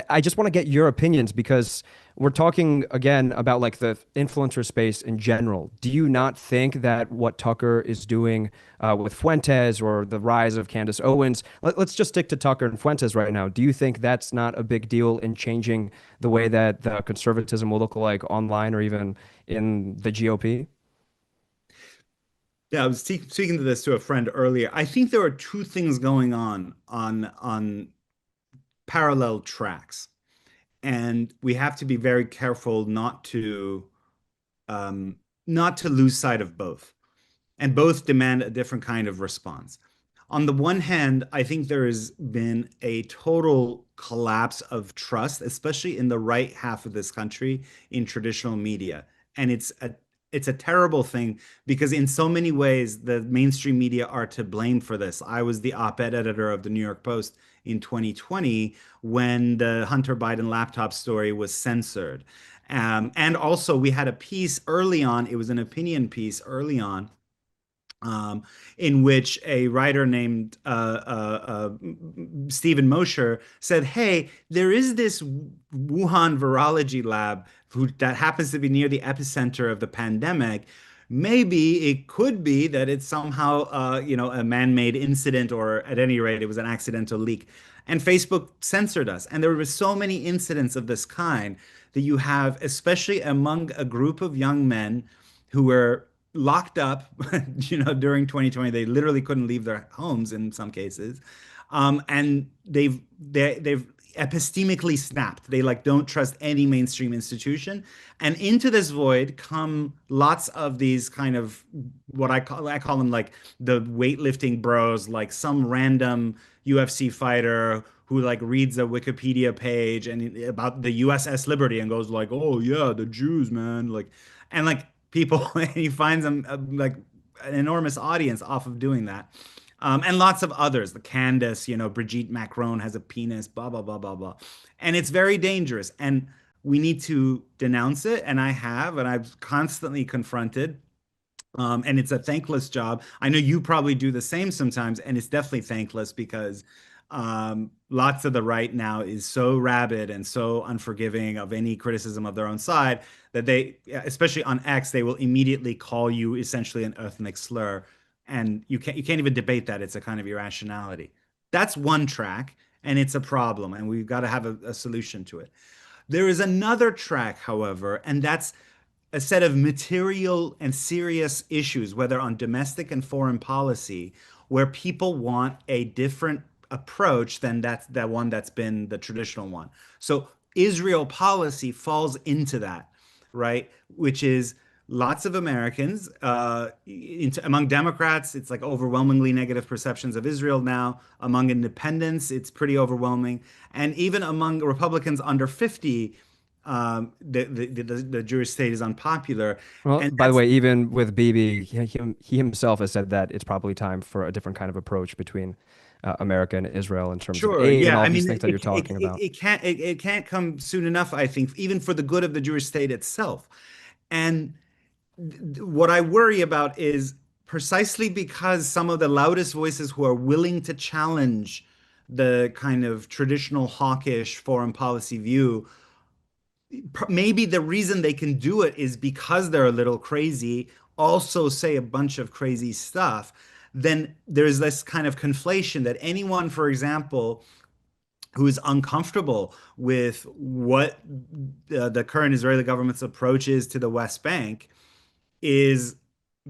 I just want to get your opinions because we're talking again about like the influencer space in general. Do you not think that what Tucker is doing with Fuentes or the rise of Candace Owens, let's just stick to Tucker and Fuentes right now. Do you think that's not a big deal in changing the way that the conservatism will look like online or even in the GOP? Yeah, I was speaking to this to a friend earlier. I think there are two things going on parallel tracks, and we have to be very careful um, not to lose sight of both. And both demand a different kind of response. On the one hand, I think there has been a total collapse of trust, especially in the right half of this country, in traditional media. And it's a terrible thing because in so many ways the mainstream media are to blame for this. I was the op-ed editor of the New York Post in 2020 when the Hunter Biden laptop story was censored. And also we had a piece early on, it was an opinion piece early on, um, in which a writer named Stephen Mosher said, "Hey, there is this Wuhan virology lab that happens to be near the epicenter of the pandemic. Maybe it could be that it's somehow, a man-made incident, or at any rate, it was an accidental leak." And Facebook censored us. And there were so many incidents of this kind that you have, especially among a group of young men who were locked up, during 2020. They literally couldn't leave their homes in some cases. And they've epistemically snapped. They like don't trust any mainstream institution. And into this void come lots of these kind of what I call them like the weightlifting bros, like some random UFC fighter who like reads a Wikipedia page and about the USS Liberty and goes like, "Oh yeah, the Jews, man." And people, and he finds them like an enormous audience off of doing that. And lots of others, the Candace, Brigitte Macron has a penis, blah, blah, blah, blah, blah. And it's very dangerous. And we need to denounce it. And I have, and I've constantly confronted. And it's a thankless job. I know you probably do the same sometimes, and it's definitely thankless because lots of the right now is so rabid and so unforgiving of any criticism of their own side that they, especially on X, they will immediately call you essentially an ethnic slur, and you can't even debate that. It's a kind of irrationality. That's one track, and it's a problem, and we've got to have a solution to it. There is another track, however, and that's a set of material and serious issues, whether on domestic and foreign policy, where people want a different approach than that one that's been the traditional one. So Israel policy falls into that, right? Which is lots of Americans, among Democrats, it's like overwhelmingly negative perceptions of Israel now. Among independents, it's pretty overwhelming. And even among Republicans under 50, the Jewish state is unpopular. Well, And by the that's way, even with Bibi, he himself has said that it's probably time for a different kind of approach between America and Israel in terms of sure. aid and Yeah. all I these mean, things that you're talking about. it can't come soon enough, I think, even for the good of the Jewish state itself. And what I worry about is precisely because some of the loudest voices who are willing to challenge the kind of traditional hawkish foreign policy view, maybe the reason they can do it is because they're a little crazy, also say a bunch of crazy stuff. Then there's this kind of conflation that anyone, for example, who is uncomfortable with what the current Israeli government's approach is to the West Bank is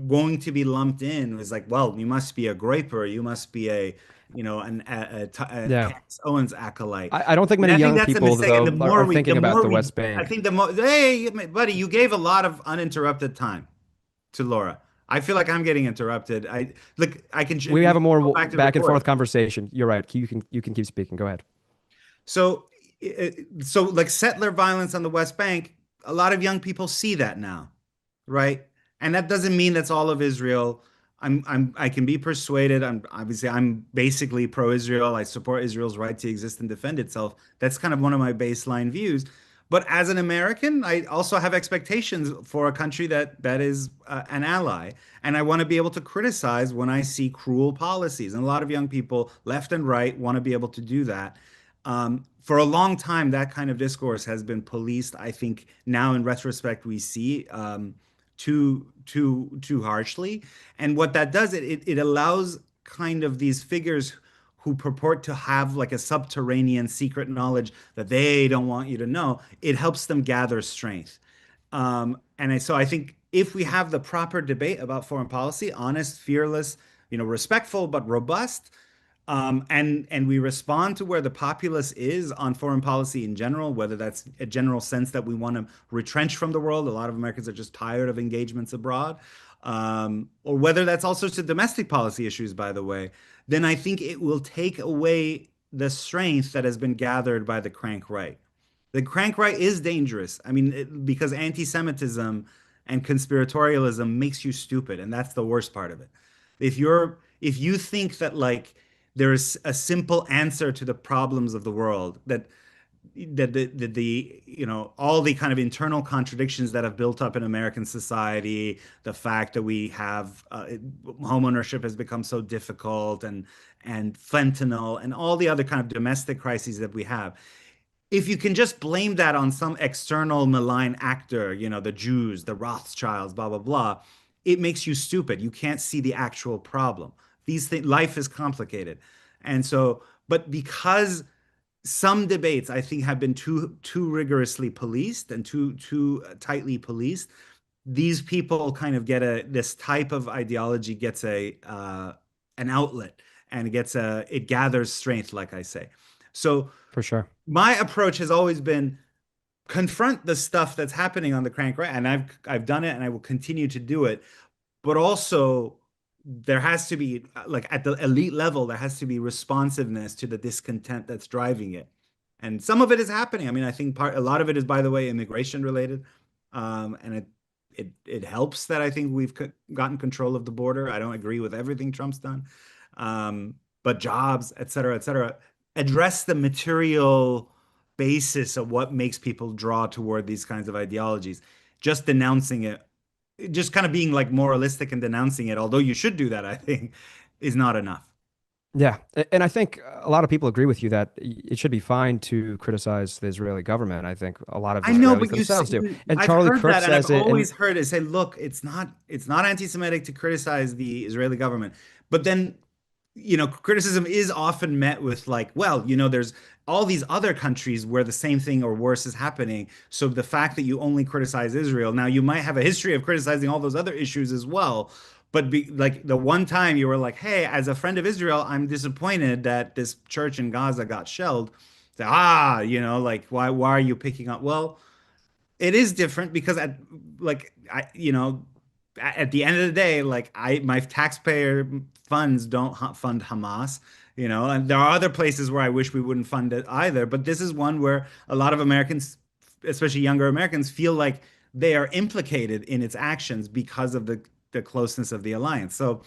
going to be lumped in as like, well, you must be a graper, you must be a Yeah. Candace Owens acolyte. I don't think And many I think young that's a people, mistake. And though, are thinking about the West I Bank. think the more, hey, buddy, you gave a lot of uninterrupted time to Laura. I feel like I'm getting interrupted. I look, I can, We we have a can more go back to the back and forth record. conversation. You're right. You can keep speaking. Go ahead. So, so like settler violence on the West Bank, a lot of young people see that now, right? And that doesn't mean that's all of Israel. I can be persuaded. I'm basically pro-Israel. I support Israel's right to exist and defend itself. That's kind of one of my baseline views. But as an American, I also have expectations for a country that is an ally, and I want to be able to criticize when I see cruel policies. And a lot of young people, left and right, want to be able to do that. for a long time, that kind of discourse has been policed. I think now, in retrospect, we see too harshly. And what that does, it allows kind of these figures who purport to have like a subterranean secret knowledge that they don't want you to know. It helps them gather strength. So I think if we have the proper debate about foreign policy, honest, fearless, respectful but robust, and we respond to where the populace is on foreign policy in general, whether that's a general sense that we want to retrench from the world. A lot of Americans are just tired of engagements abroad, or whether that's also to domestic policy issues, by the way, then I think it will take away the strength that has been gathered by the crank right. The crank right is dangerous. I mean, because anti-Semitism and conspiratorialism makes you stupid, and that's the worst part of it. If you think that like there is a simple answer to the problems of the world, that all the kind of internal contradictions that have built up in American society, the fact that we have home ownership has become so difficult, and fentanyl and all the other kind of domestic crises that we have, if you can just blame that on some external malign actor, the Jews, the Rothschilds, blah, blah, blah, it makes you stupid. You can't see the actual problem. These things, life is complicated. And so, but because some debates, I think, have been too rigorously policed and too tightly policed, these people kind of get this type of ideology gets an outlet, and it gathers strength, like I say. So For sure. my approach has always been confront the stuff that's happening on the crank right, and I've done it, and I will continue to do it. But also, there has to be, like at the elite level, there has to be responsiveness to the discontent that's driving it, and some of it is happening. I mean, I think a lot of it is, by the way, immigration related, and it helps that I think we've gotten control of the border. I don't agree with everything Trump's done, but jobs, et cetera, et cetera, address the material basis of what makes people draw toward these kinds of ideologies. Just denouncing it, just kind of being like moralistic and denouncing it, although you should do that, I think, is not enough. Yeah, and I think a lot of people agree with you that it should be fine to criticize the Israeli government. I think a lot of I know, Israelis but themselves do. And I've Charlie heard Kirk that, and I've says it, and always heard it say, look, it's not anti-Semitic to criticize the Israeli government. But then, criticism is often met with like, well, there's all these other countries where the same thing or worse is happening. So the fact that you only criticize Israel, now you might have a history of criticizing all those other issues as well. But like the one time you were like, hey, as a friend of Israel, I'm disappointed that this church in Gaza got shelled. Say, like why are you picking up? Well, it is different because at the end of the day, like my taxpayer funds don't fund Hamas, and there are other places where I wish we wouldn't fund it either. But this is one where a lot of Americans, especially younger Americans, feel like they are implicated in its actions because of the closeness of the alliance. So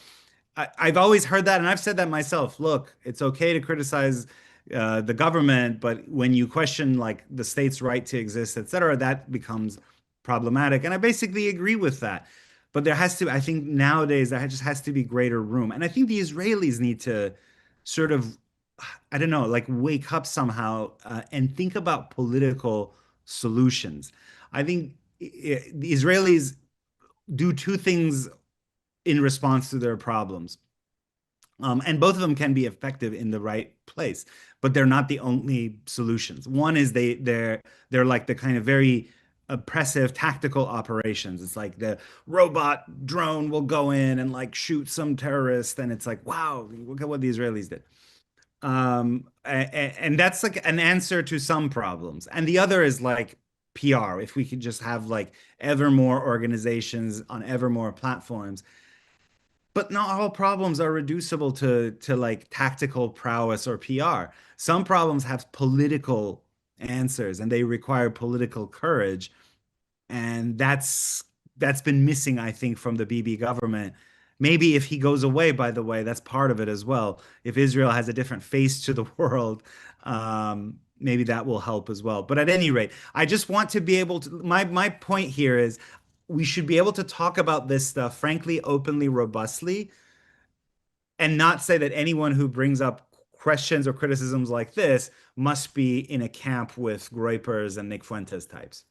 I've always heard that, and I've said that myself. Look, it's okay to criticize the government, but when you question like the state's right to exist, et cetera, that becomes problematic. And I basically agree with that. But I think nowadays there just has to be greater room. And I think the Israelis need to sort of, I don't know, like wake up somehow and think about political solutions. I think the Israelis do two things in response to their problems. And both of them can be effective in the right place, but they're not the only solutions. One is they're like the kind of very oppressive tactical operations. It's like the robot drone will go in and like shoot some terrorist, and it's like, wow, look at what the Israelis did. And that's like an answer to some problems. And the other is like PR. If we could just have like ever more organizations on ever more platforms, but not all problems are reducible to like tactical prowess or PR. Some problems have political answers, and they require political courage. And that's been missing, I think, from the Bibi government. Maybe if he goes away, by the way, that's part of it as well. If Israel has a different face to the world, maybe that will help as well. But at any rate, I just want to be able to. My point here is we should be able to talk about this stuff frankly, openly, robustly, and not say that anyone who brings up questions or criticisms like this must be in a camp with Groypers and Nick Fuentes types.